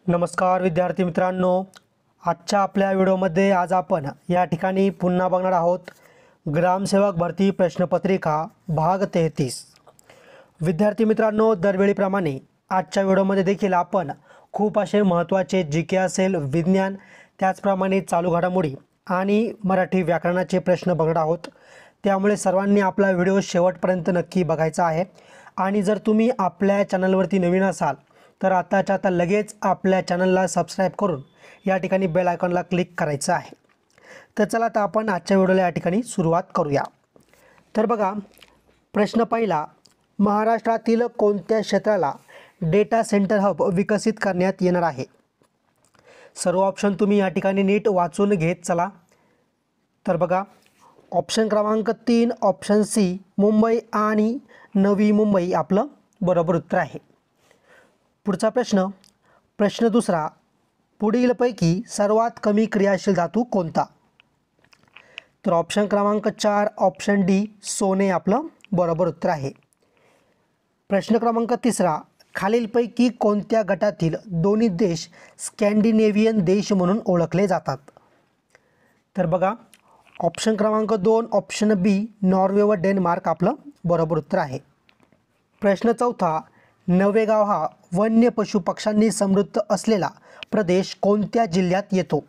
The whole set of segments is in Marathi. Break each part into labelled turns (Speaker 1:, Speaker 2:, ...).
Speaker 1: नमस्कार विद्यार्थी मित्रांनो, आजच्या आपल्या व्हिडिओमध्ये आज आपण या ठिकाणी पुन्हा बघणार आहोत ग्रामसेवक भरती प्रश्नपत्रिका भाग 33। विद्यार्थी मित्रांनो, दरवेळीप्रमाणे आजच्या व्हिडिओमध्ये देखील आपण खूप असे महत्त्वाचे जीके असेल, विज्ञान, त्याचप्रमाणे चालू घडामोडी आणि मराठी व्याकरणाचे प्रश्न बघणार आहोत। त्यामुळे सर्वांनी आपला व्हिडिओ शेवटपर्यंत नक्की बघायचा आहे। आणि जर तुम्ही आपल्या चॅनलवरती नवीन असाल तर आताच्या आता लगेच आपल्या चॅनलला सबस्क्राईब करून या ठिकाणी बेल आयकॉनला क्लिक करायचं आहे। तर चला आता आपण आजच्या व्हिडिओला या ठिकाणी सुरुवात करूया। तर बघा, प्रश्न पहिला, महाराष्ट्रातील कोणत्या क्षेत्राला डेटा सेंटर हब विकसित करण्यात येणार आहे? सर्व ऑप्शन तुम्ही या ठिकाणी नीट वाचून घेत चला। तर बघा, ऑप्शन क्रमांक 3 ऑप्शन सी मुंबई आणि नवी मुंबई आपलं बरोबर उत्तर आहे। पुढचा प्रश्न दुसरा, पुढीलपैकी सर्वात कमी क्रियाशील धातू कोणता? तर ऑप्शन क्रमांक 4 ऑप्शन डी सोने आपलं बरोबर उत्तर आहे। प्रश्न क्रमांक तिसरा, खालीलपैकी कोणत्या गटातील दोन्ही देश स्कॅन्डिनेव्हियन देश म्हणून ओळखले जातात? तर बघा, ऑप्शन क्रमांक 2 ऑप्शन बी नॉर्वे व डेन्मार्क आपलं बरोबर उत्तर आहे। प्रश्न चौथा, नवेगाव हा वन्य पशु पक्ष्यांनी समृद्ध असलेला प्रदेश कोणत्या जिल्ह्यात येतो?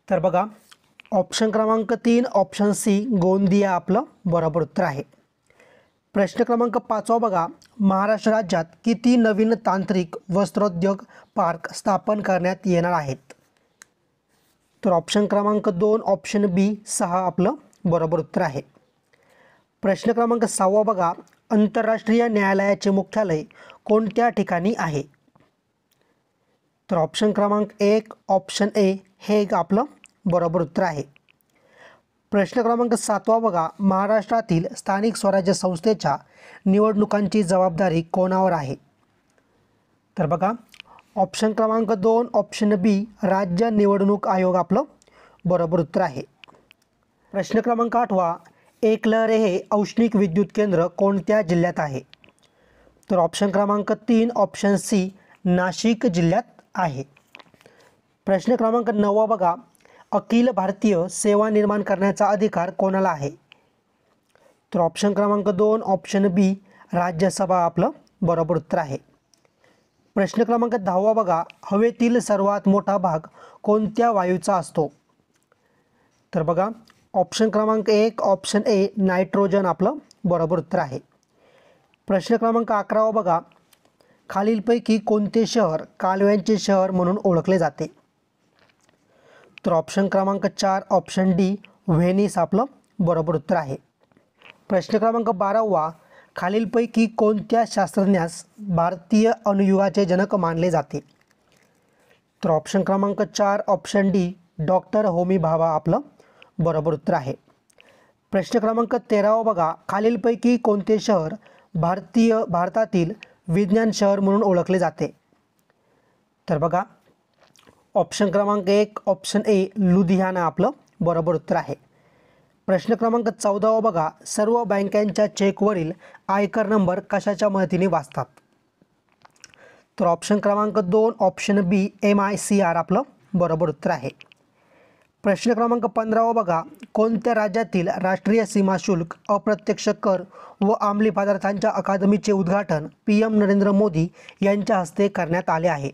Speaker 1: तर बघा, ऑप्शन क्रमांक 3 ऑप्शन सी गोंदिया आपलं बरोबर उत्तर आहे। प्रश्न क्रमांक 5 बघा, महाराष्ट्र राज्यात किती नवीन तांत्रिक वस्त्रोद्योग पार्क स्थापन करण्यात येणार आहेत? तर ऑप्शन क्रमांक 2 ऑप्शन बी 6 आपलं बरोबर उत्तर आहे। प्रश्न क्रमांक 6 बघा, आंतरराष्ट्रीय न्यायालयाचे मुख्यालय कोणत्या ठिकाणी आहे? तर ऑप्शन क्रमांक 1 ऑप्शन ए हेग आपलं बरोबर उत्तर आहे। प्रश्न क्रमांक 7 बघा, महाराष्ट्रातील स्थानिक स्वराज्य संस्थेच्या निवडणुकांची जबाबदारी कोणावर आहे? तर बघा, ऑप्शन क्रमांक 2 ऑप्शन बी राज्य निवडणूक आयोग आपलं बरोबर उत्तर आहे। प्रश्न क्रमांक 8, एकलहरे हे औष्णिक विद्युत केंद्र कोणत्या जिल्ह्यात आहे? तर ऑप्शन क्रमांक 3 ऑप्शन सी नाशिक जिल्ह्यात आहे। प्रश्न क्रमांक 9 बघा, अखिल भारतीय सेवा निर्माण करण्याचा अधिकार कोणाला आहे? तर ऑप्शन क्रमांक 2 ऑप्शन बी राज्यसभा आपलं बरोबर उत्तर आहे। प्रश्न क्रमांक 10 बघा, हवेतील सर्वात मोठा भाग कोणत्या वायूचा असतो? तर बघा, ऑप्शन क्रमांक 1 ऑप्शन ए नायट्रोजन आपलं बरोबर उत्तर आहे। प्रश्न क्रमांक 11 बघा, खालीलपैकी कोणते शहर कालव्यांचे शहर म्हणून ओळखले जाते? तर ऑप्शन क्रमांक 4 ऑप्शन डी व्हेनिस आपलं बरोबर उत्तर आहे। प्रश्न क्रमांक 12, खालीलपैकी कोणत्या शास्त्रज्ञास भारतीय अणुयुगाचे जनक मानले जाते? तर ऑप्शन क्रमांक 4 option D doctor Homi Bhabha आपलं बरोबर उत्तर आहे। प्रश्न क्रमांक 13 बघा, खालीलपैकी कोणते शहर भारतातील विज्ञान शहर म्हणून ओळखले जाते? तर बघा, ऑप्शन क्रमांक 1 ऑप्शन ए लुधियाना आपलं बरोबर उत्तर आहे। प्रश्न क्रमांक 14 बघा, सर्व बँकांच्या चेकवरील आयकर नंबर कशाच्या मदतीने वाचतात? तर ऑप्शन क्रमांक 2 ऑप्शन बी MICR आपलं बरोबर उत्तर आहे। प्रश्न क्रमांक 15 बघा, कोणत्या राज्यातील राष्ट्रीय सीमा शुल्क अप्रत्यक्ष कर व अंमली पदार्थांच्या अकादमीचे उद्घाटन PM नरेंद्र मोदी यांच्या हस्ते करण्यात आले आहे?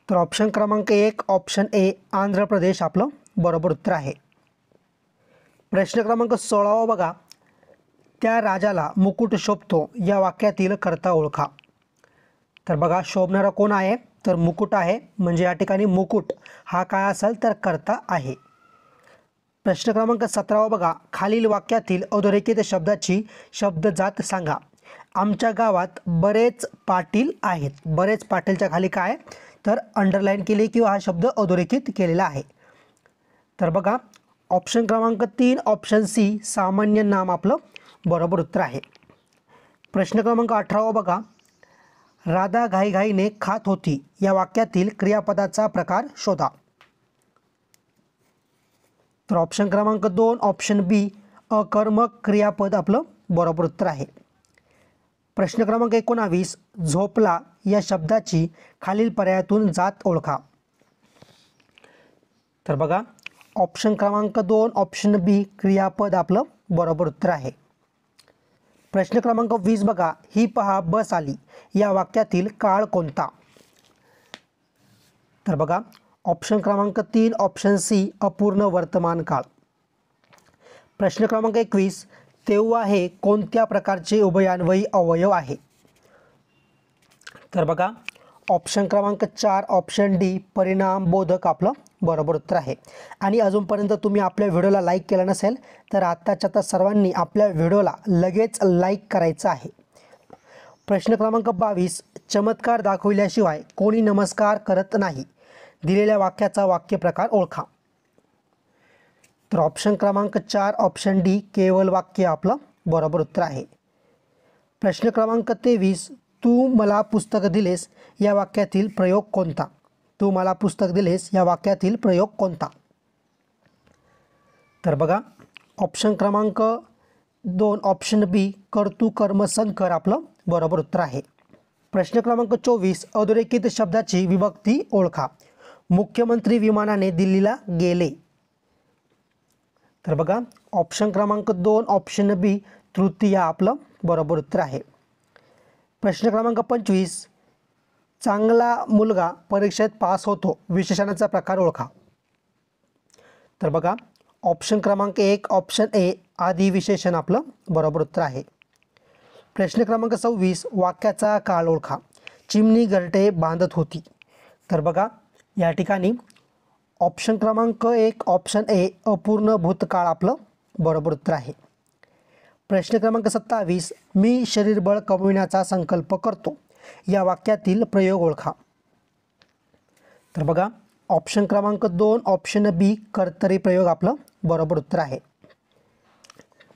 Speaker 1: तर ऑप्शन क्रमांक 1 ऑप्शन ए आंध्र प्रदेश आपलं बरोबर उत्तर आहे। प्रश्न क्रमांक 16 बघा, त्या राजाला मुकुट शोभतो या वाक्यातील कर्ता ओळखा। तर बघा, शोभणारा कोण आहे? तर मुकुट आहे, म्हणजे या ठिकाणी मुकुट हा काय असेल तर कर्ता आहे। प्रश्न क्रमांक 17 बघा, खालील वाक्यातील अधोरेखित शब्दाची शब्दजात सांगा। आमच्या गावात बरेच पाटील आहेत। बरेच पाटीलच्या खाली काय तर अंडरलाईन केली किंवा हा शब्द अधोरेखित केलेला आहे। तर बघा, ऑप्शन क्रमांक 3 ऑप्शन सी सामान्य नाम आपलं बरोबर उत्तर आहे। प्रश्न क्रमांक 18 बघा, राधा घाईघाईने खात होती या वाक्यातील क्रियापदाचा प्रकार शोधा। तर ऑप्शन क्रमांक 2 ऑप्शन बी अकर्मक क्रियापद आपलं बरोबर उत्तर आहे। प्रश्न क्रमांक 19, झोपला या शब्दाची खालील पर्यायातून जात ओळखा. तर बघा ऑप्शन क्रमांक 2 ऑप्शन बी क्रियापद आपलं बरोबर उत्तर आहे. प्रश्न क्रमांक 20 बघा, ही पहा बस आली या वाक्यातील काळ कोणता. तर बघा ऑप्शन क्रमांक 3 ऑप्शन सी अपूर्ण वर्तमान काळ. प्रश्न क्रमांक 21 तेव्हा हे कोणत्या प्रकारचे उभयान्वयी अवयव आहे. तर बघा ऑप्शन क्रमांक 4 ऑप्शन डी परिणाम बोधक आपलं बरोबर उत्तर आहे. आणि अजूनपर्यंत तुम्ही आपल्या व्हिडिओला लाईक केला नसेल तर आत्ताच्या आता सर्वांनी आपल्या व्हिडिओला लगेच लाईक करायचं आहे. प्रश्न क्रमांक 22 चमत्कार दाखविल्याशिवाय कोणी नमस्कार करत नाही. दिलेल्या वाक्याचा वाक्यप्रकार ओळखा. तर ऑप्शन क्रमांक 4 ऑप्शन डी केवळ वाक्य आपलं बरोबर उत्तर आहे. प्रश्न क्रमांक 23 तू मला पुस्तक दिलेस या वाक्यातील प्रयोग कोणता. तू मला पुस्तक दिलेस या वाक्यातील प्रयोग कोणता. तर बघा ऑप्शन क्रमांक 2 ऑप्शन बी कर्तृ कर्म संकर आपलं बरोबर उत्तर आहे. प्रश्न क्रमांक 24 अधोरेखित शब्दाची विभक्ती ओळखा. मुख्यमंत्री विमानाने दिल्लीला गेले. तर बघा ऑप्शन क्रमांक 2 ऑप्शन बी तृतीय आपलं बरोबर उत्तर आहे. प्रश्न क्रमांक 25 चांगला मुलगा परीक्षेत पास होतो विशेषणाचा प्रकार ओळखा. तर बघा ऑप्शन क्रमांक 1 ऑप्शन ए आदी विशेषण आपलं बरोबर उत्तर आहे. प्रश्न क्रमांक 26 वाक्याचा काळ ओळखा. चिमणी घरटे बांधत होती. तर बघा या ठिकाणी ऑप्शन क्रमांक 1 ऑप्शन ए अपूर्ण भूतकाळ आपलं बरोबर उत्तर आहे. प्रश्न क्रमांक 27 मी शरीरबळ कमविण्याचा संकल्प करतो या वाक्यातील प्रयोग ओळखा. तर बघा ऑप्शन क्रमांक 2 ऑप्शन बी कर्तरी प्रयोग आपलं बरोबर उत्तर आहे.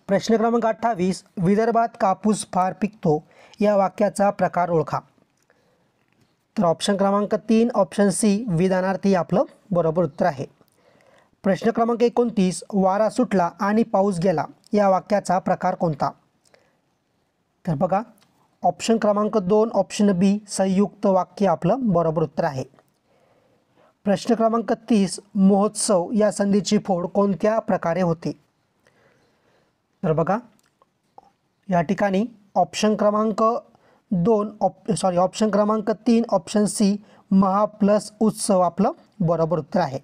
Speaker 1: प्रश्न क्रमांक 28 विदर्भात कापूस फार पिकतो या वाक्याचा प्रकार ओळखा. तर ऑप्शन क्रमांक 3 ऑप्शन सी विधानार्थी आपलं बरोबर उत्तर आहे. प्रश्न क्रमांक 29 वारा सुटला आणि पाऊस गेला या वाक्याचा प्रकार कोणता. तर बघा ऑप्शन क्रमांक 2 ऑप्शन बी संयुक्त वाक्य आपलं बरोबर उत्तर आहे. प्रश्न क्रमांक 30 महोत्सव या संधीची फोड कोणत्या प्रकारे होते. तर बघा या ठिकाणी ऑप्शन क्रमांक 3 ऑप्शन सी महा प्लस उत्सव आपलं बरोबर उत्तर आहे.